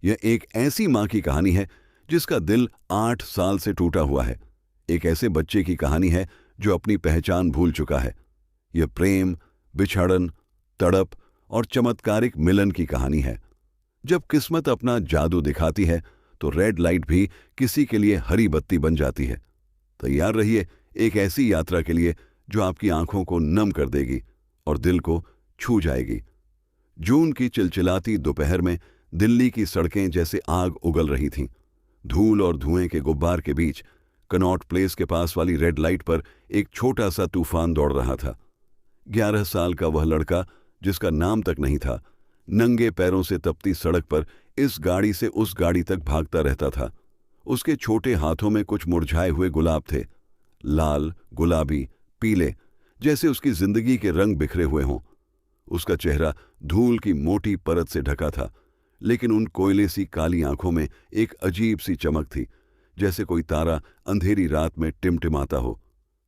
यह एक ऐसी माँ की कहानी है जिसका दिल 8 साल से टूटा हुआ है। एक ऐसे बच्चे की कहानी है जो अपनी पहचान भूल चुका है। यह प्रेम, बिछड़न, तड़प और चमत्कारिक मिलन की कहानी है। जब किस्मत अपना जादू दिखाती है तो रेड लाइट भी किसी के लिए हरी बत्ती बन जाती है। तैयार रहिए एक ऐसी यात्रा के लिए जो आपकी आंखों को नम कर देगी और दिल को छू जाएगी। जून की चिलचिलाती दोपहर में दिल्ली की सड़कें जैसे आग उगल रही थीं। धूल और धुएं के गुब्बार के बीच कनॉट प्लेस के पास वाली रेड लाइट पर एक छोटा सा तूफान दौड़ रहा था। 11 साल का वह लड़का, जिसका नाम तक नहीं था, नंगे पैरों से तपती सड़क पर इस गाड़ी से उस गाड़ी तक भागता रहता था। उसके छोटे हाथों में कुछ मुरझाए हुए गुलाब थे, लाल, गुलाबी, पीले, जैसे उसकी जिंदगी के रंग बिखरे हुए हों। उसका चेहरा धूल की मोटी परत से ढका था, लेकिन उन कोयले सी काली आंखों में एक अजीब सी चमक थी, जैसे कोई तारा अंधेरी रात में टिमटिमाता हो।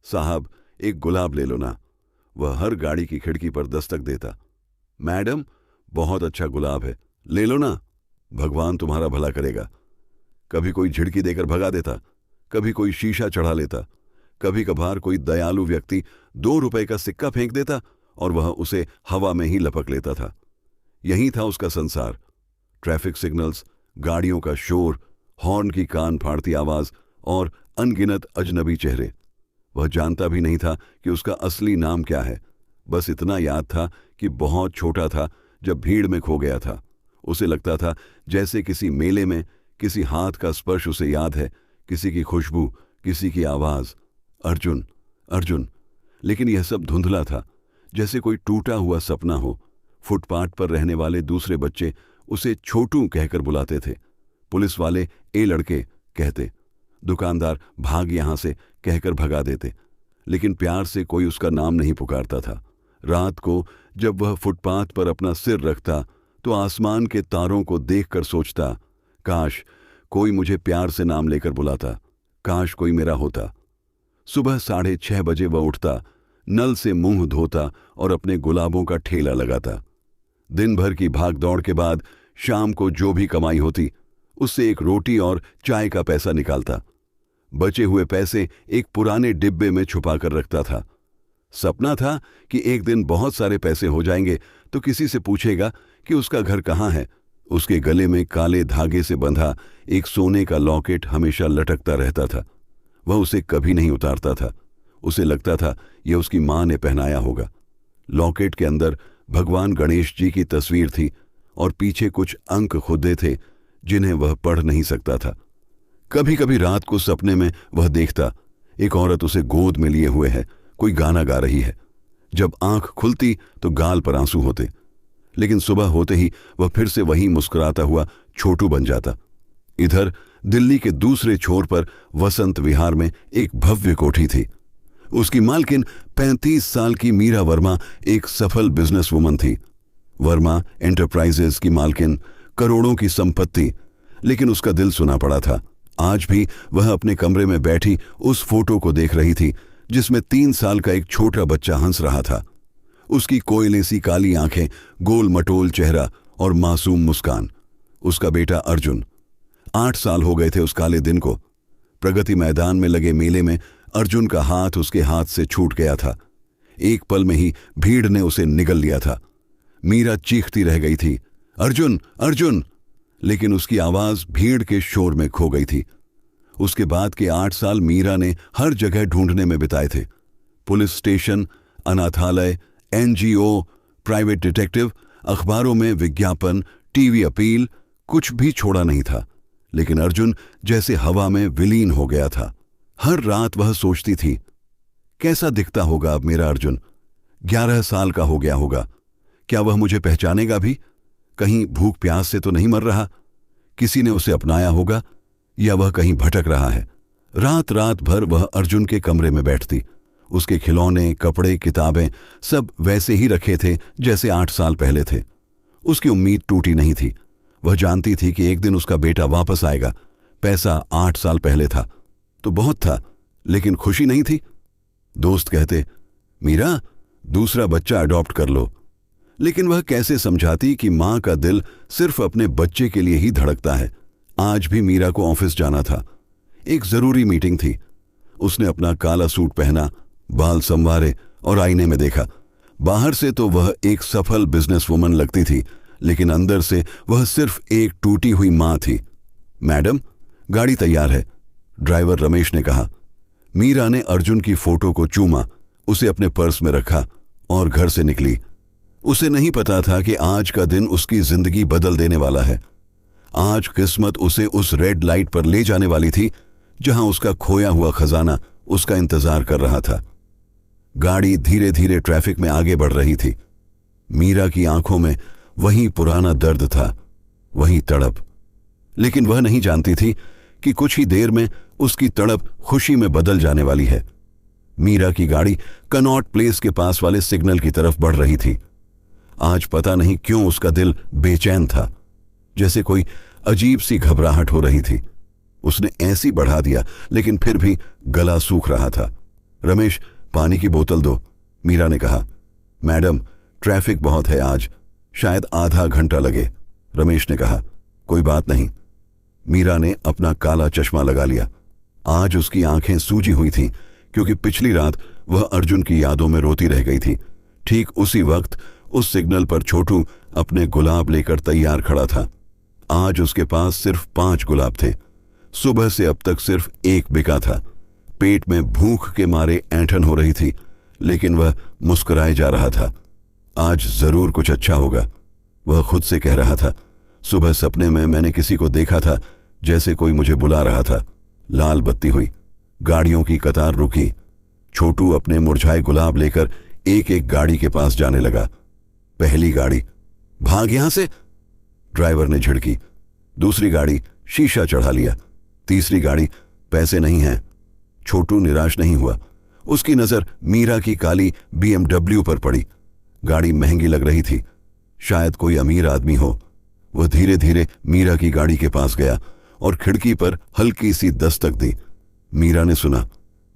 साहब, एक गुलाब ले लो ना। वह हर गाड़ी की खिड़की पर दस्तक देता। मैडम, बहुत अच्छा गुलाब है, ले लो ना, भगवान तुम्हारा भला करेगा। कभी कोई झिड़की देकर भगा देता, कभी कोई शीशा चढ़ा लेता, कभी कभार कोई दयालु व्यक्ति 2 रुपए का सिक्का फेंक देता और वह उसे हवा में ही लपक लेता था। यही था उसका संसार। ट्रैफिक सिग्नल्स, गाड़ियों का शोर, हॉर्न की कान फाड़ती आवाज और अनगिनत अजनबी चेहरे। वह जानता भी नहीं था कि उसका असली नाम क्या है। बस इतना याद था कि बहुत छोटा था जब भीड़ में खो गया था। उसे लगता था जैसे किसी मेले में किसी हाथ का स्पर्श उसे याद है, किसी की खुशबू, किसी की आवाज। अर्जुन, अर्जुन। लेकिन यह सब धुंधला था, जैसे कोई टूटा हुआ सपना हो। फुटपाथ पर रहने वाले दूसरे बच्चे उसे छोटू कहकर बुलाते थे। पुलिस वाले ए लड़के कहते, दुकानदार भाग यहां से कहकर भगा देते, लेकिन प्यार से कोई उसका नाम नहीं पुकारता था। रात को जब वह फुटपाथ पर अपना सिर रखता तो आसमान के तारों को देखकर सोचता, काश कोई मुझे प्यार से नाम लेकर बुलाता, काश कोई मेरा होता। सुबह 6:30 वह उठता, नल से मुंह धोता और अपने गुलाबों का ठेला लगाता। दिन भर की भाग दौड़ के बाद शाम को जो भी कमाई होती उससे एक रोटी और चाय का पैसा निकालता। बचे हुए पैसे एक पुराने डिब्बे में छुपा कर रखता था। सपना था कि एक दिन बहुत सारे पैसे हो जाएंगे तो किसी से पूछेगा कि उसका घर कहाँ है। उसके गले में काले धागे से बंधा एक सोने का लॉकेट हमेशा लटकता रहता था। वह उसे कभी नहीं उतारता था। उसे लगता था यह उसकी मां ने पहनाया होगा। लॉकेट के अंदर भगवान गणेश जी की तस्वीर थी और पीछे कुछ अंक खुदे थे जिन्हें वह पढ़ नहीं सकता था। कभी कभी रात को सपने में वह देखता, एक औरत उसे गोद में लिए हुए है, कोई गाना गा रही है। जब आंख खुलती तो गाल पर आंसू होते, लेकिन सुबह होते ही वह फिर से वही मुस्कुराता हुआ छोटू बन जाता। इधर दिल्ली के दूसरे छोर पर वसंत विहार में एक भव्य कोठी थी। उसकी मालकिन 35 साल की मीरा वर्मा एक सफल बिजनेसवुमन थी। वर्मा एंटरप्राइजेज की मालकिन, करोड़ों की संपत्ति, लेकिन उसका दिल सुना पड़ा था। आज भी वह अपने कमरे में बैठी उस फोटो को देख रही थी जिसमें 3 साल का एक छोटा बच्चा हंस रहा था। उसकी कोयले सी काली आंखें, गोल मटोल चेहरा और मासूम मुस्कान। उसका बेटा अर्जुन। 8 साल हो गए थे उस काले दिन को। प्रगति मैदान में लगे मेले में अर्जुन का हाथ उसके हाथ से छूट गया था। एक पल में ही भीड़ ने उसे निगल लिया था। मीरा चीखती रह गई थी, अर्जुन, अर्जुन, लेकिन उसकी आवाज भीड़ के शोर में खो गई थी। उसके बाद के 8 साल मीरा ने हर जगह ढूंढने में बिताए थे। पुलिस स्टेशन, अनाथालय, NGO, प्राइवेट डिटेक्टिव, अखबारों में विज्ञापन, टीवी अपील, कुछ भी छोड़ा नहीं था। लेकिन अर्जुन जैसे हवा में विलीन हो गया था। हर रात वह सोचती थी, कैसा दिखता होगा अब मेरा अर्जुन? 11 साल का हो गया होगा। क्या वह मुझे पहचानेगा भी? कहीं भूख प्यास से तो नहीं मर रहा? किसी ने उसे अपनाया होगा या वह कहीं भटक रहा है? रात रात भर वह अर्जुन के कमरे में बैठती। उसके खिलौने, कपड़े, किताबें सब वैसे ही रखे थे जैसे 8 साल पहले थे। उसकी उम्मीद टूटी नहीं थी। वह जानती थी कि एक दिन उसका बेटा वापस आएगा। पैसा 8 साल पहले था तो बहुत था, लेकिन खुशी नहीं थी। दोस्त कहते, मीरा, दूसरा बच्चा अडॉप्ट कर लो। लेकिन वह कैसे समझाती कि माँ का दिल सिर्फ अपने बच्चे के लिए ही धड़कता है। आज भी मीरा को ऑफिस जाना था। एक जरूरी मीटिंग थी। उसने अपना काला सूट पहना, बाल संवारे और आईने में देखा। बाहर से तो वह एक सफल बिजनेसवुमन लगती थी, लेकिन अंदर से वह सिर्फ एक टूटी हुई माँ थी। मैडम, गाड़ी तैयार है, ड्राइवर रमेश ने कहा। मीरा ने अर्जुन की फोटो को चूमा, उसे अपने पर्स में रखा और घर से निकली। उसे नहीं पता था कि आज का दिन उसकी जिंदगी बदल देने वाला है। आज किस्मत उसे उस रेड लाइट पर ले जाने वाली थी जहां उसका खोया हुआ खजाना उसका इंतजार कर रहा था। गाड़ी धीरे धीरे ट्रैफिक में आगे बढ़ रही थी। मीरा की आंखों में वही पुराना दर्द था, वही तड़प। लेकिन वह नहीं जानती थी कि कुछ ही देर में उसकी तड़प खुशी में बदल जाने वाली है। मीरा की गाड़ी कनॉट प्लेस के पास वाले सिग्नल की तरफ बढ़ रही थी। आज पता नहीं क्यों उसका दिल बेचैन था, जैसे कोई अजीब सी घबराहट हो रही थी। उसने ऐसी बढ़ा दिया, लेकिन फिर भी गला सूख रहा था। रमेश, पानी की बोतल दो, मीरा ने कहा। मैडम, ट्रैफिक बहुत है आज, शायद आधा घंटा लगे, रमेश ने कहा। कोई बात नहीं। मीरा ने अपना काला चश्मा लगा लिया। आज उसकी आंखें सूजी हुई थीं, क्योंकि पिछली रात वह अर्जुन की यादों में रोती रह गई थी। ठीक उसी वक्त उस सिग्नल पर छोटू अपने गुलाब लेकर तैयार खड़ा था। आज उसके पास सिर्फ 5 गुलाब थे। सुबह से अब तक सिर्फ एक बिका था। पेट में भूख के मारे ऐंठन हो रही थी, लेकिन वह मुस्कुराए जा रहा था। आज जरूर कुछ अच्छा होगा, वह खुद से कह रहा था। सुबह सपने में मैंने किसी को देखा था, जैसे कोई मुझे बुला रहा था। लाल बत्ती हुई, गाड़ियों की कतार रुकी। छोटू अपने मुरझाए गुलाब लेकर एक एक गाड़ी के पास जाने लगा। पहली गाड़ी, भाग यहां से, ड्राइवर ने झिड़की। दूसरी गाड़ी, शीशा चढ़ा लिया। तीसरी गाड़ी, पैसे नहीं हैं। छोटू निराश नहीं हुआ। उसकी नजर मीरा की काली BMW पर पड़ी। गाड़ी महंगी लग रही थी, शायद कोई अमीर आदमी हो। वह धीरे धीरे मीरा की गाड़ी के पास गया और खिड़की पर हल्की सी दस्तक दी। मीरा ने सुना।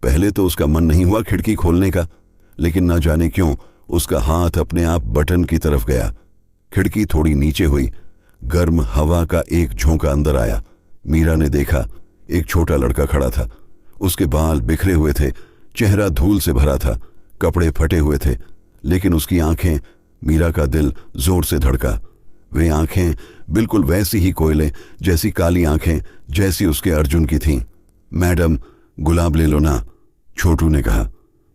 पहले तो उसका मन नहीं हुआ खिड़की खोलने का, लेकिन न जाने क्यों उसका हाथ अपने आप बटन की तरफ गया। खिड़की थोड़ी नीचे हुई। गर्म हवा का एक झोंका अंदर आया। मीरा ने देखा, एक छोटा लड़का खड़ा था। उसके बाल बिखरे हुए थे, चेहरा धूल से भरा था, कपड़े फटे हुए थे, लेकिन उसकी आंखें, मीरा का दिल जोर से धड़का। वे आंखें बिल्कुल वैसी ही कोयले जैसी काली आंखें जैसी उसके अर्जुन की थीं। मैडम, गुलाब ले लो ना, छोटू ने कहा।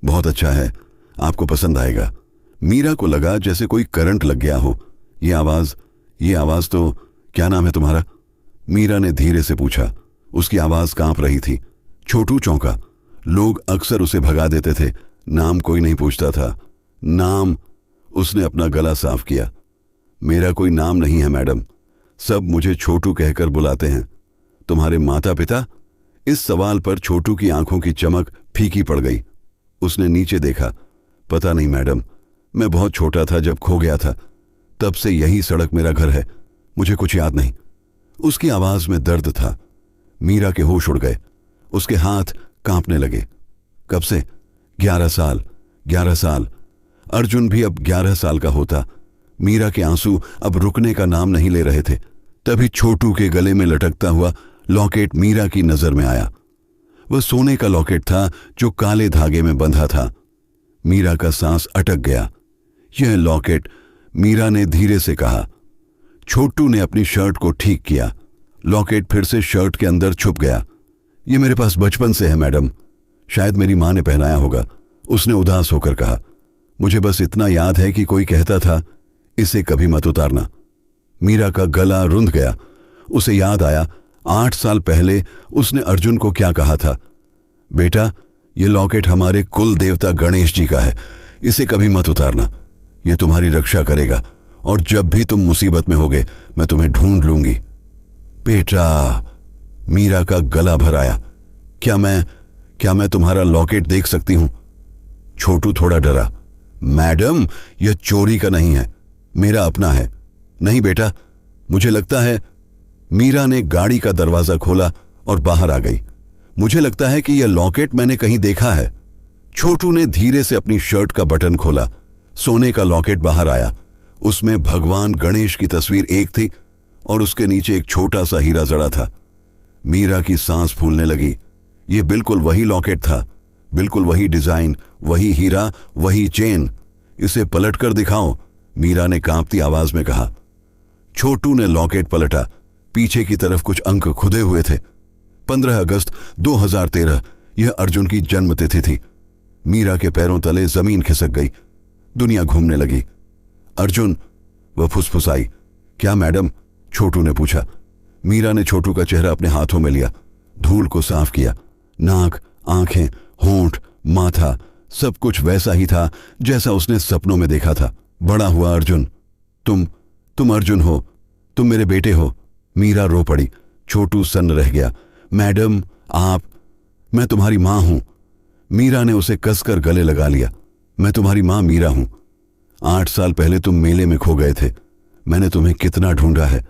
बहुत अच्छा है, आपको पसंद आएगा। मीरा को लगा जैसे कोई करंट लग गया हो। ये आवाज तो, क्या नाम है तुम्हारा? मीरा ने धीरे से पूछा। उसकी आवाज कांप रही थी। छोटू चौंका। लोग अक्सर उसे भगा देते थे, नाम कोई नहीं पूछता था। नाम? उसने अपना गला साफ किया। मेरा कोई नाम नहीं है मैडम, सब मुझे छोटू कहकर बुलाते हैं। तुम्हारे माता पिता? इस सवाल पर छोटू की आंखों की चमक फीकी पड़ गई। उसने नीचे देखा। पता नहीं मैडम, मैं बहुत छोटा था जब खो गया था, तब से यही सड़क मेरा घर है, मुझे कुछ याद नहीं। उसकी आवाज में दर्द था। मीरा के होश उड़ गए। उसके हाथ कांपने लगे। कब से? 11 साल। 11 साल। अर्जुन भी अब 11 साल का होता। मीरा के आंसू अब रुकने का नाम नहीं ले रहे थे। तभी छोटू के गले में लटकता हुआ लॉकेट मीरा की नजर में आया। वह सोने का लॉकेट था जो काले धागे में बंधा था। मीरा का सांस अटक गया। यह लॉकेट, मीरा ने धीरे से कहा। छोटू ने अपनी शर्ट को ठीक किया। लॉकेट फिर से शर्ट के अंदर छुप गया। यह मेरे पास बचपन से है मैडम, शायद मेरी मां ने पहनाया होगा, उसने उदास होकर कहा। मुझे बस इतना याद है कि कोई कहता था, इसे कभी मत उतारना। मीरा का गला रुंध गया। उसे याद आया 8 साल पहले उसने अर्जुन को क्या कहा था। बेटा, यह लॉकेट हमारे कुल देवता गणेश जी का है, इसे कभी मत उतारना, यह तुम्हारी रक्षा करेगा, और जब भी तुम मुसीबत में होगे मैं तुम्हें ढूंढ लूंगी। बेटा, मीरा का गला भर आया। क्या मैं तुम्हारा लॉकेट देख सकती हूं? छोटू थोड़ा डरा। मैडम, यह चोरी का नहीं है, मेरा अपना है। नहीं बेटा, मुझे लगता है। मीरा ने गाड़ी का दरवाजा खोला और बाहर आ गई। मुझे लगता है कि यह लॉकेट मैंने कहीं देखा है। छोटू ने धीरे से अपनी शर्ट का बटन खोला। सोने का लॉकेट बाहर आया। उसमें भगवान गणेश की तस्वीर एक थी और उसके नीचे एक छोटा सा हीरा जड़ा था। मीरा की सांस फूलने लगी। ये बिल्कुल वही लॉकेट था, बिल्कुल वही डिजाइन, वही हीरा, वही चेन। इसे पलट कर दिखाओ, मीरा ने कांपती आवाज में कहा। छोटू ने लॉकेट पलटा। पीछे की तरफ कुछ अंक खुदे हुए थे। 15 अगस्त 2013, यह अर्जुन की जन्मतिथि थी। मीरा के पैरों तले जमीन खिसक गई। दुनिया घूमने लगी। अर्जुन, वह फुसफुसाई। क्या मैडम? छोटू ने पूछा। मीरा ने छोटू का चेहरा अपने हाथों में लिया, धूल को साफ किया। नाक, आंखें, होंठ, माथा, सब कुछ वैसा ही था जैसा उसने सपनों में देखा था। बड़ा हुआ अर्जुन, तुम अर्जुन हो, तुम मेरे बेटे हो। मीरा रो पड़ी। छोटू सन्न रह गया। मैडम, मैं तुम्हारी मां हूं। मीरा ने उसे कसकर गले लगा लिया। मैं तुम्हारी मां मीरा हूं। 8 साल पहले तुम मेले में खो गए थे। मैंने तुम्हें कितना ढूंढा है।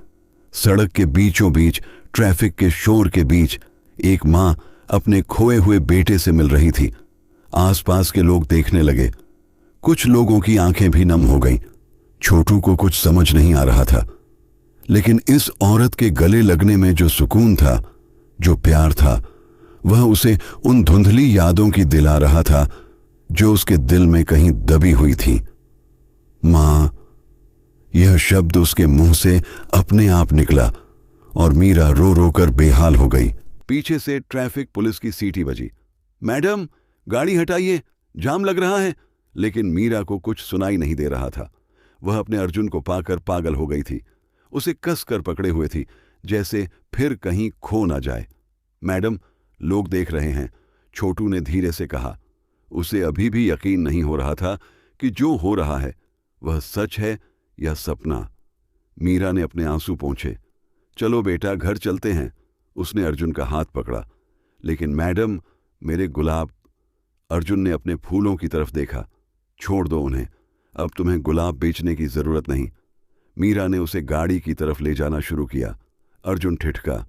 सड़क के बीचों बीच, ट्रैफिक के शोर के बीच एक मां अपने खोए हुए बेटे से मिल रही थी। आसपास के लोग देखने लगे। कुछ लोगों की आंखें भी नम हो गईं। छोटू को कुछ समझ नहीं आ रहा था, लेकिन इस औरत के गले लगने में जो सुकून था, जो प्यार था, वह उसे उन धुंधली यादों की दिला रहा था जो उसके दिल में कहीं दबी हुई थी। मां, यह शब्द उसके मुंह से अपने आप निकला और मीरा रो रो कर बेहाल हो गई। पीछे से ट्रैफिक पुलिस की सीटी बजी। मैडम, गाड़ी हटाइए, जाम लग रहा है। लेकिन मीरा को कुछ सुनाई नहीं दे रहा था। वह अपने अर्जुन को पाकर पागल हो गई थी। उसे कस कर पकड़े हुए थी, जैसे फिर कहीं खो ना जाए। मैडम, लोग देख रहे हैं, छोटू ने धीरे से कहा। उसे अभी भी यकीन नहीं हो रहा था कि जो हो रहा है वह सच है या सपना। मीरा ने अपने आंसू पोंछे। चलो बेटा, घर चलते हैं। उसने अर्जुन का हाथ पकड़ा। लेकिन मैडम, मेरे गुलाब। अर्जुन ने अपने फूलों की तरफ देखा। छोड़ दो उन्हें, अब तुम्हें गुलाब बेचने की जरूरत नहीं। मीरा ने उसे गाड़ी की तरफ ले जाना शुरू किया। अर्जुन ठिठका।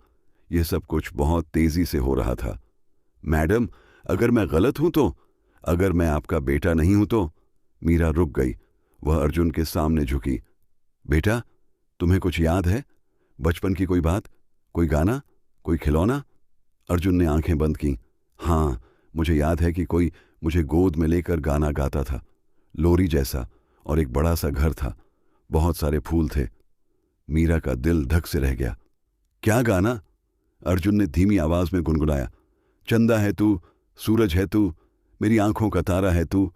यह सब कुछ बहुत तेजी से हो रहा था। मैडम, अगर मैं गलत हूं तो? अगर मैं आपका बेटा नहीं हूं तो? मीरा रुक गई। वह अर्जुन के सामने झुकी। बेटा, तुम्हें कुछ याद है? बचपन की कोई बात, कोई गाना, कोई खिलौना? अर्जुन ने आंखें बंद की। हाँ, मुझे याद है कि कोई मुझे गोद में लेकर गाना गाता था, लोरी जैसा, और एक बड़ा सा घर था, बहुत सारे फूल थे। मीरा का दिल धक से रह गया। क्या गाना? अर्जुन ने धीमी आवाज में गुनगुनाया। चंदा है तू, सूरज है तू, मेरी आंखों का तारा है तू।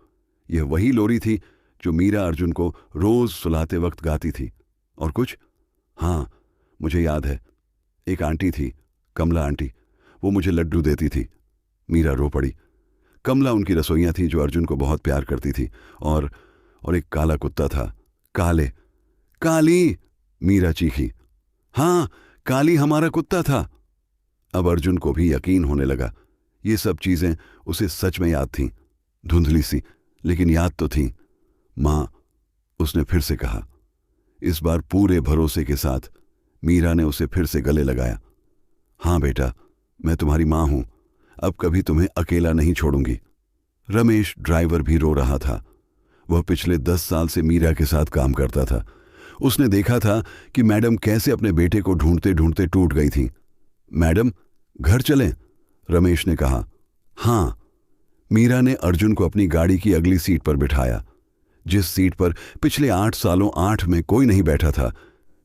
यह वही लोरी थी जो मीरा अर्जुन को रोज सुलाते वक्त गाती थी। और कुछ? हाँ, मुझे याद है। एक आंटी थी, कमला आंटी, वो मुझे लड्डू देती थी। मीरा रो पड़ी। कमला उनकी रसोइयां थी जो अर्जुन को बहुत प्यार करती थी। और एक काला कुत्ता था। काली, मीरा चीखी। हाँ, काली हमारा कुत्ता था। अब अर्जुन को भी यकीन होने लगा। ये सब चीजें उसे सच में याद थीं, धुंधली सी, लेकिन याद तो थीं। मां, उसने फिर से कहा। इस बार पूरे भरोसे के साथ मीरा ने उसे फिर से गले लगाया। हाँ बेटा, मैं तुम्हारी मां हूं, अब कभी तुम्हें अकेला नहीं छोड़ूंगी। रमेश ड्राइवर भी रो रहा था। वह पिछले 10 साल से मीरा के साथ काम करता था। उसने देखा था कि मैडम कैसे अपने बेटे को ढूंढते ढूंढते टूट गई थी। मैडम, घर चलें? रमेश ने कहा। हाँ। मीरा ने अर्जुन को अपनी गाड़ी की अगली सीट पर बिठाया, जिस सीट पर पिछले 8 सालों 8 में कोई नहीं बैठा था।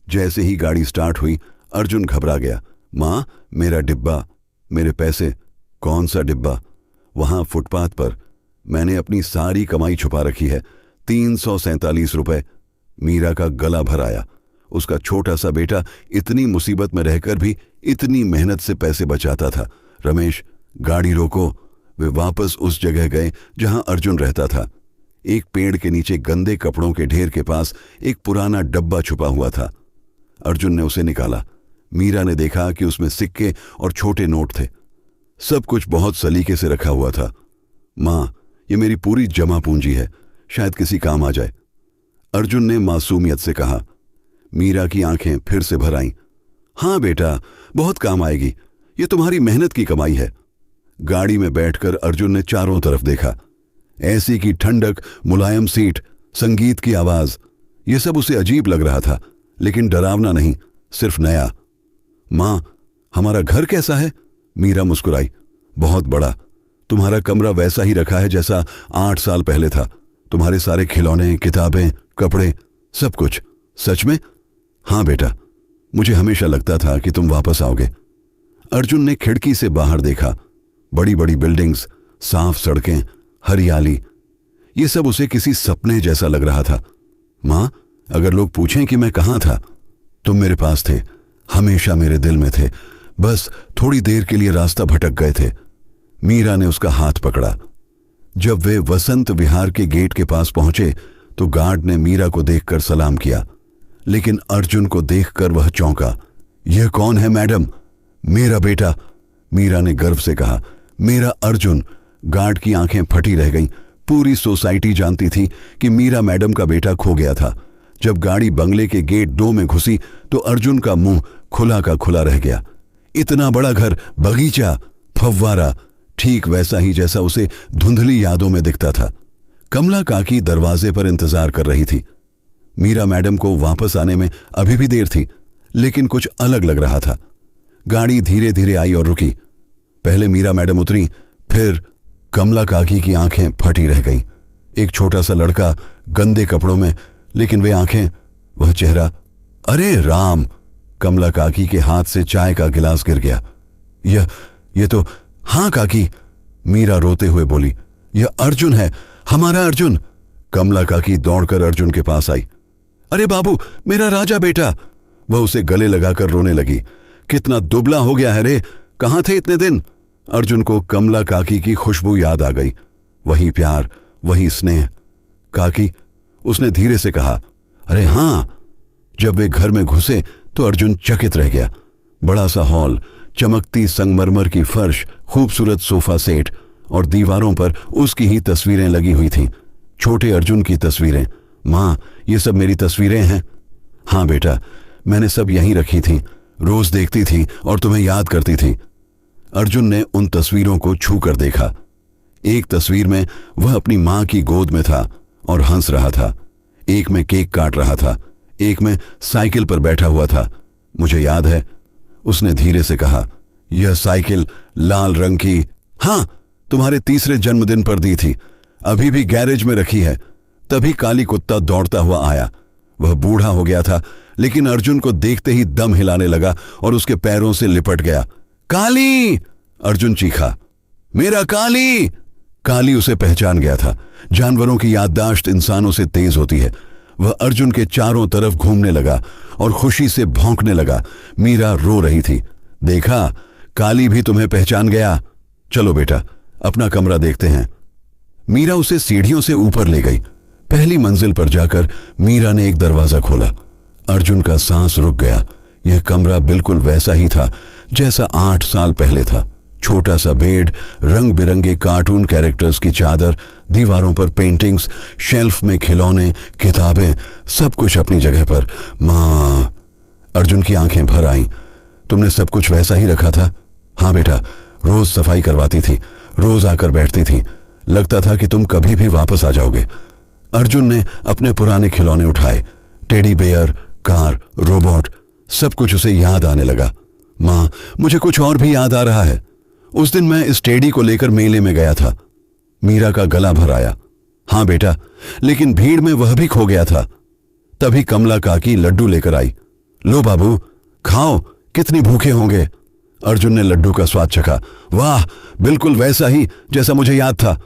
जैसे ही गाड़ी स्टार्ट हुई, अर्जुन घबरा गया। मां, मेरा डिब्बा, मेरे पैसे। कौन सा डिब्बा? वहां फुटपाथ पर मैंने अपनी सारी कमाई छुपा रखी है, 347 रुपए। मीरा का गला भर आया। उसका छोटा सा बेटा इतनी मुसीबत में रहकर भी इतनी मेहनत से पैसे बचाता था। रमेश, गाड़ी रोको। वे वापस उस जगह गए जहां अर्जुन रहता था। एक पेड़ के नीचे गंदे कपड़ों के ढेर के पास एक पुराना डब्बा छुपा हुआ था। अर्जुन ने उसे निकाला। मीरा ने देखा कि उसमें सिक्के और छोटे नोट थे। सब कुछ बहुत सलीके से रखा हुआ था। मां, ये मेरी पूरी जमा पूंजी है, शायद किसी काम आ जाए, अर्जुन ने मासूमियत से कहा। मीरा की आंखें फिर से भर आईं। हाँ बेटा, बहुत काम आएगी, ये तुम्हारी मेहनत की कमाई है। गाड़ी में बैठकर अर्जुन ने चारों तरफ देखा। ऐसी की ठंडक, मुलायम सीट, संगीत की आवाज। ये सब उसे अजीब लग रहा था, लेकिन डरावना नहीं, सिर्फ नया। माँ, हमारा घर कैसा है? मीरा मुस्कुराई। बहुत बड़ा। तुम्हारा कमरा वैसा ही रखा है जैसा 8 साल पहले था। तुम्हारे सारे खिलौने, किताबें, कपड़े, सब कुछ। सच में? हाँ बेटा, मुझे हमेशा लगता था कि तुम वापस आओगे। अर्जुन ने खिड़की से बाहर देखा। बड़ी बड़ी बिल्डिंग्स, साफ सड़कें, हरियाली, ये सब उसे किसी सपने जैसा लग रहा था। माँ, अगर लोग पूछें कि मैं कहाँ था, तुम मेरे पास थे, हमेशा मेरे दिल में थे। बस थोड़ी देर के लिए रास्ता भटक गए थे। मीरा ने उसका हाथ पकड़ा। जब वे वसंत विहार के गेट के पास पहुंचे तो गार्ड ने मीरा को देखकर सलाम किया, लेकिन अर्जुन को देखकर वह चौंका। यह कौन है मैडम? मेरा बेटा, मीरा ने गर्व से कहा। मेरा अर्जुन। गार्ड की आंखें फटी रह गईं। पूरी सोसाइटी जानती थी कि मीरा मैडम का बेटा खो गया था। जब गाड़ी बंगले के गेट 2 में घुसी तो अर्जुन का मुंह खुला का खुला रह गया। इतना बड़ा घर, बगीचा, फव्वारा, ठीक वैसा ही जैसा उसे धुंधली यादों में दिखता था। कमला काकी दरवाजे पर इंतजार कर रही थी। मीरा मैडम को वापस आने में अभी भी देर थी, लेकिन कुछ अलग लग रहा था। गाड़ी धीरे धीरे आई और रुकी। पहले मीरा मैडम उतरी, फिर कमला काकी की आंखें फटी रह गईं। एक छोटा सा लड़का, गंदे कपड़ों में, लेकिन वे आंखें, वह चेहरा। अरे राम! कमला काकी के हाथ से चाय का गिलास गिर गया। यह तो। हाँ काकी, मीरा रोते हुए बोली। यह अर्जुन है, हमारा अर्जुन। कमला काकी दौड़कर अर्जुन के पास आई। अरे बाबू, मेरा राजा बेटा! वह उसे गले लगाकर रोने लगी। कितना दुबला हो गया है रे, कहाँ थे इतने दिन? अर्जुन को कमला काकी की खुशबू याद आ गई। वही प्यार, वही स्नेह। काकी, उसने धीरे से कहा। अरे हाँ। जब वे घर में घुसे तो अर्जुन चकित रह गया। बड़ा सा हॉल, चमकती संगमरमर की फर्श, खूबसूरत सोफा सेट और दीवारों पर उसकी ही तस्वीरें लगी हुई थीं। छोटे अर्जुन की तस्वीरें। माँ, ये सब मेरी तस्वीरें हैं? हाँ बेटा, मैंने सब यहीं रखी थी। रोज देखती थी और तुम्हें याद करती थी। अर्जुन ने उन तस्वीरों को छू कर देखा। एक तस्वीर में वह अपनी मां की गोद में था और हंस रहा था। एक में केक काट रहा था, एक में साइकिल पर बैठा हुआ था। मुझे याद है, उसने धीरे से कहा। यह साइकिल लाल रंग की। हाँ, तुम्हारे 3रे जन्मदिन पर दी थी। अभी भी गैरेज में रखी है। तभी काली कुत्ता दौड़ता हुआ आया। वह बूढ़ा हो गया था, लेकिन अर्जुन को देखते ही दम हिलाने लगा और उसके पैरों से लिपट गया। काली! अर्जुन चीखा। मेरा काली! काली उसे पहचान गया था। जानवरों की याददाश्त इंसानों से तेज होती है। वह अर्जुन के चारों तरफ घूमने लगा और खुशी से भौंकने लगा। मीरा रो रही थी। देखा, काली भी तुम्हें पहचान गया। चलो बेटा, अपना कमरा देखते हैं। मीरा उसे सीढ़ियों से ऊपर ले गई। पहली मंजिल पर जाकर मीरा ने एक दरवाजा खोला। अर्जुन का सांस रुक गया। यह कमरा बिल्कुल वैसा ही था जैसा 8 साल पहले था। छोटा सा बेड, रंग बिरंगे कार्टून कैरेक्टर्स की चादर, दीवारों पर पेंटिंग्स, शेल्फ में खिलौने, किताबें, सब कुछ अपनी जगह पर। माँ! अर्जुन की आंखें भर आईं। तुमने सब कुछ वैसा ही रखा था? हाँ बेटा, रोज सफाई करवाती थी, रोज आकर बैठती थी। लगता था कि तुम कभी भी वापस आ जाओगे। अर्जुन ने अपने पुराने खिलौने उठाए। टेडी बेयर, कार, रोबोट, सब कुछ उसे याद आने लगा। माँ, मुझे कुछ और भी याद आ रहा है। उस दिन मैं इस टेडी को लेकर मेले में गया था। मीरा का गला भर आया। हाँ बेटा, लेकिन भीड़ में वह भी खो गया था। तभी कमला काकी लड्डू लेकर आई। लो बाबू, खाओ, कितनी भूखे होंगे। अर्जुन ने लड्डू का स्वाद चखा। वाह, बिल्कुल वैसा ही जैसा मुझे याद था।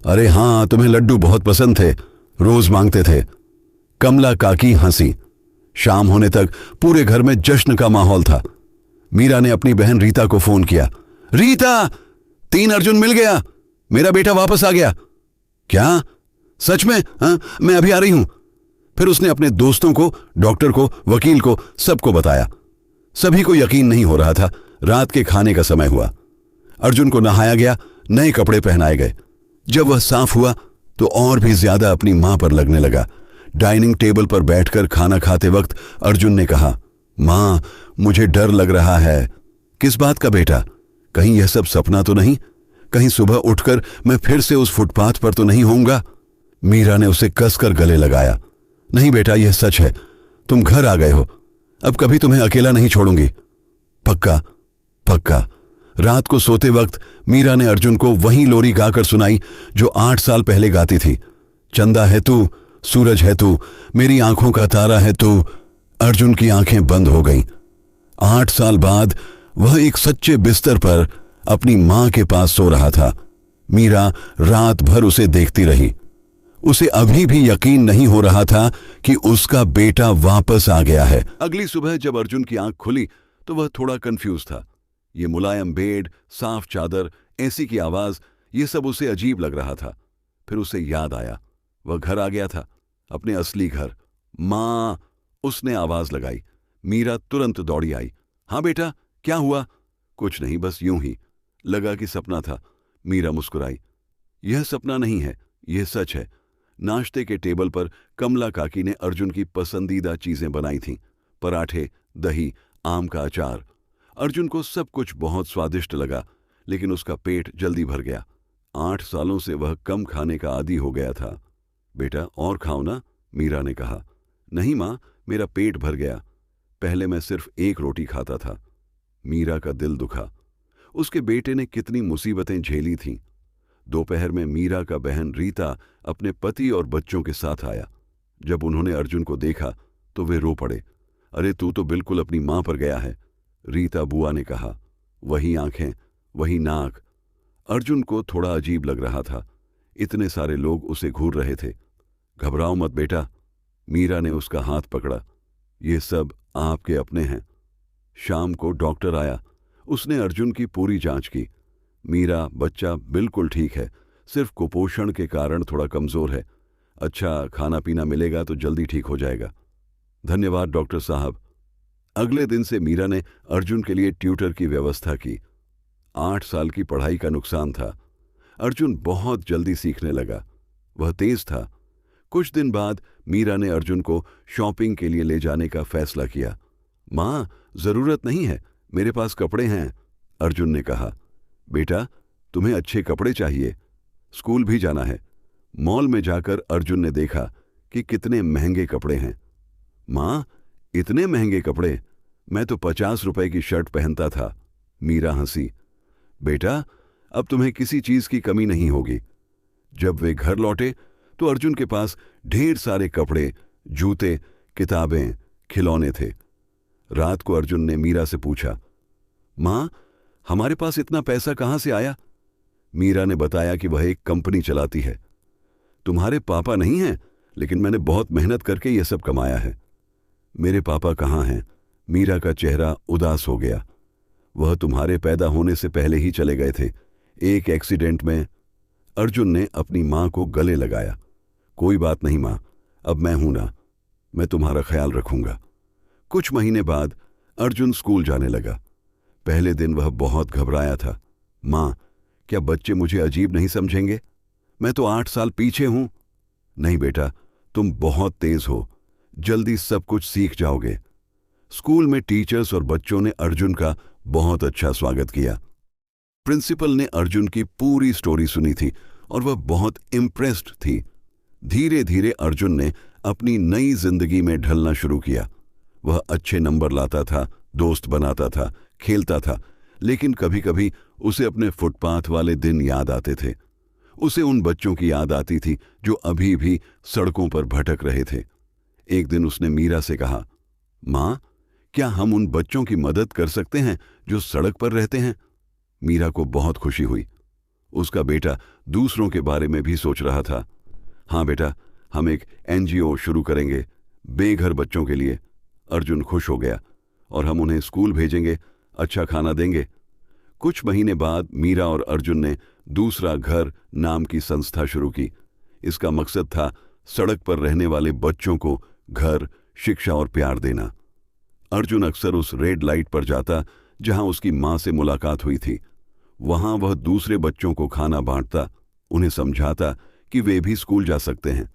अरे हाँ, तुम्हें लड्डू बहुत पसंद थे, रोज मांगते थे। कमला काकी हंसी। शाम होने तक पूरे घर में जश्न का माहौल था। मीरा ने अपनी बहन रीता को फोन किया। रीता, 3 अर्जुन मिल गया। मेरा बेटा वापस आ गया। क्या? सच में? हाँ, मैं अभी आ रही हूं। फिर उसने अपने दोस्तों को, डॉक्टर को, वकील को, सबको बताया। सभी को यकीन नहीं हो रहा था। रात के खाने का समय हुआ। अर्जुन को नहाया गया, नए कपड़े पहनाए गए। जब वह साफ हुआ तो और भी ज्यादा अपनी मां पर लगने लगा। डाइनिंग टेबल पर बैठकर खाना खाते वक्त अर्जुन ने कहा, मां, मुझे डर लग रहा है। किस बात का बेटा? कहीं यह सब सपना तो नहीं? कहीं सुबह उठकर मैं फिर से उस फुटपाथ पर तो नहीं होऊंगा? मीरा ने उसे कसकर गले लगाया। नहीं बेटा, यह सच है। तुम घर आ गए हो, अब कभी तुम्हें अकेला नहीं छोड़ूंगी। पक्का? पक्का। रात को सोते वक्त मीरा ने अर्जुन को वही लोरी गाकर सुनाई जो 8 साल पहले गाती थी। चंदा है तू, सूरज है तू, मेरी आंखों का तारा है तू। अर्जुन की आंखें बंद हो गईं। 8 साल बाद वह एक सच्चे बिस्तर पर अपनी मां के पास सो रहा था। मीरा रात भर उसे देखती रही। उसे अभी भी यकीन नहीं हो रहा था कि उसका बेटा वापस आ गया है। अगली सुबह जब अर्जुन की आंख खुली तो वह थोड़ा कंफ्यूज था। ये मुलायम बेड, साफ चादर, एसी की आवाज, ये सब उसे अजीब लग रहा था। फिर उसे याद आया, वह घर आ गया था, अपने असली घर। मां, उसने आवाज लगाई। मीरा तुरंत दौड़ी आई। हाँ बेटा, क्या हुआ? कुछ नहीं, बस यूं ही। लगा कि सपना था। मीरा मुस्कुराई। यह सपना नहीं है, यह सच है। नाश्ते के टेबल पर कमला काकी ने अर्जुन की पसंदीदा चीजें बनाई थीं। पराठे, दही, आम का अचार। अर्जुन को सब कुछ बहुत स्वादिष्ट लगा, लेकिन उसका पेट जल्दी भर गया। 8 सालों से वह कम खाने का आदी हो गया था। बेटा और खाओ ना, मीरा ने कहा। नहीं मां, मेरा पेट भर गया। पहले मैं सिर्फ 1 रोटी खाता था। मीरा का दिल दुखा। उसके बेटे ने कितनी मुसीबतें झेली थीं। दोपहर में मीरा का बहन रीता अपने पति और बच्चों के साथ आया। जब उन्होंने अर्जुन को देखा तो वे रो पड़े। अरे तू तो बिल्कुल अपनी मां पर गया है, रीता बुआ ने कहा। वही आंखें, वही नाक। अर्जुन को थोड़ा अजीब लग रहा था। इतने सारे लोग उसे घूर रहे थे। घबराओ मत बेटा, मीरा ने उसका हाथ पकड़ा। ये सब आपके अपने हैं। शाम को डॉक्टर आया। उसने अर्जुन की पूरी जांच की। मीरा, बच्चा बिल्कुल ठीक है, सिर्फ कुपोषण के कारण थोड़ा कमजोर है। अच्छा खाना पीना मिलेगा तो जल्दी ठीक हो जाएगा। धन्यवाद डॉक्टर साहब। अगले दिन से मीरा ने अर्जुन के लिए ट्यूटर की व्यवस्था की। 8 साल की पढ़ाई का नुकसान था। अर्जुन बहुत जल्दी सीखने लगा। वह तेज था। कुछ दिन बाद मीरा ने अर्जुन को शॉपिंग के लिए ले जाने का फैसला किया। मां, जरूरत नहीं है, मेरे पास कपड़े हैं, अर्जुन ने कहा। बेटा, तुम्हें अच्छे कपड़े चाहिए, स्कूल भी जाना है। मॉल में जाकर अर्जुन ने देखा कि कितने महंगे कपड़े हैं। मां, इतने महंगे कपड़े? मैं तो 50 रुपए की शर्ट पहनता था। मीरा हंसी। बेटा, अब तुम्हें किसी चीज की कमी नहीं होगी। जब वे घर लौटे तो अर्जुन के पास ढेर सारे कपड़े, जूते, किताबें, खिलौने थे। रात को अर्जुन ने मीरा से पूछा, मां, हमारे पास इतना पैसा कहां से आया? मीरा ने बताया कि वह एक कंपनी चलाती है। तुम्हारे पापा नहीं हैं, लेकिन मैंने बहुत मेहनत करके यह सब कमाया है। मेरे पापा कहाँ हैं? मीरा का चेहरा उदास हो गया। वह तुम्हारे पैदा होने से पहले ही चले गए थे, एक एक्सीडेंट में। अर्जुन ने अपनी मां को गले लगाया। कोई बात नहीं मां, अब मैं हूं ना, मैं तुम्हारा ख्याल रखूंगा। कुछ महीने बाद अर्जुन स्कूल जाने लगा। पहले दिन वह बहुत घबराया था। मां, क्या बच्चे मुझे अजीब नहीं समझेंगे? मैं तो 8 साल पीछे हूं। नहीं बेटा, तुम बहुत तेज हो, जल्दी सब कुछ सीख जाओगे। स्कूल में टीचर्स और बच्चों ने अर्जुन का बहुत अच्छा स्वागत किया। प्रिंसिपल ने अर्जुन की पूरी स्टोरी सुनी थी और वह बहुत इम्प्रेस्ड थी। धीरे धीरे अर्जुन ने अपनी नई जिंदगी में ढलना शुरू किया। वह अच्छे नंबर लाता था, दोस्त बनाता था, खेलता था, लेकिन कभी कभी उसे अपने फुटपाथ वाले दिन याद आते थे। उसे उन बच्चों की याद आती थी जो अभी भी सड़कों पर भटक रहे थे। एक दिन उसने मीरा से कहा, मां, क्या हम उन बच्चों की मदद कर सकते हैं जो सड़क पर रहते हैं? मीरा को बहुत खुशी हुई। उसका बेटा दूसरों के बारे में भी सोच रहा था। हाँ बेटा, हम एक NGO शुरू करेंगे, बेघर बच्चों के लिए। अर्जुन खुश हो गया। और हम उन्हें स्कूल भेजेंगे, अच्छा खाना देंगे। कुछ महीने बाद मीरा और अर्जुन ने दूसरा घर नाम की संस्था शुरू की। इसका मकसद था सड़क पर रहने वाले बच्चों को घर, शिक्षा और प्यार देना। अर्जुन अक्सर उस रेड लाइट पर जाता जहां उसकी मां से मुलाकात हुई थी। वहां वह दूसरे बच्चों को खाना बांटता, उन्हें समझाता कि वे भी स्कूल जा सकते हैं।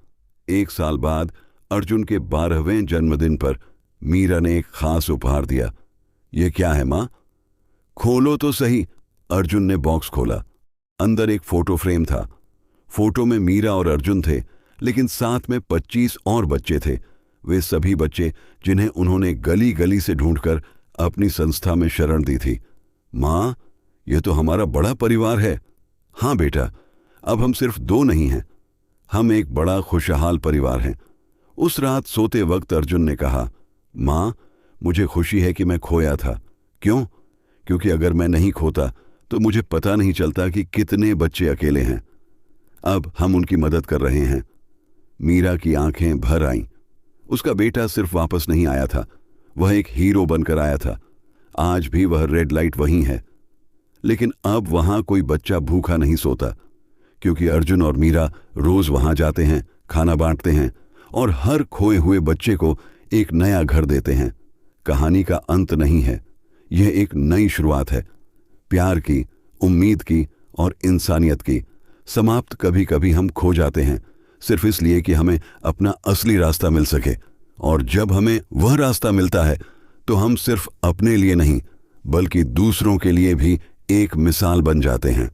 1 साल बाद अर्जुन के 12वें जन्मदिन पर मीरा ने एक खास उपहार दिया। यह क्या है मां? खोलो तो सही। अर्जुन ने बॉक्स खोला। अंदर एक फोटो फ्रेम था। फोटो में मीरा और अर्जुन थे, लेकिन साथ में 25 और बच्चे थे। वे सभी बच्चे जिन्हें उन्होंने गली गली से ढूंढकर अपनी संस्था में शरण दी थी। माँ, यह तो हमारा बड़ा परिवार है। हाँ बेटा, अब हम सिर्फ 2 नहीं हैं, हम एक बड़ा खुशहाल परिवार हैं। उस रात सोते वक्त अर्जुन ने कहा, माँ, मुझे खुशी है कि मैं खोया था। क्यों? क्योंकि अगर मैं नहीं खोता तो मुझे पता नहीं चलता कि कितने बच्चे अकेले हैं। अब हम उनकी मदद कर रहे हैं। मीरा की आंखें भर आईं। उसका बेटा सिर्फ वापस नहीं आया था, वह एक हीरो बनकर आया था। आज भी वह रेड लाइट वहीं है, लेकिन अब वहां कोई बच्चा भूखा नहीं सोता, क्योंकि अर्जुन और मीरा रोज वहां जाते हैं, खाना बांटते हैं और हर खोए हुए बच्चे को एक नया घर देते हैं। कहानी का अंत नहीं है, यह एक नई शुरुआत है, प्यार की, उम्मीद की और इंसानियत की। समाप्त कभी कभी हम खो जाते हैं, सिर्फ इसलिए कि हमें अपना असली रास्ता मिल सके, और जब हमें वह रास्ता मिलता है तो हम सिर्फ अपने लिए नहीं बल्कि दूसरों के लिए भी एक मिसाल बन जाते हैं।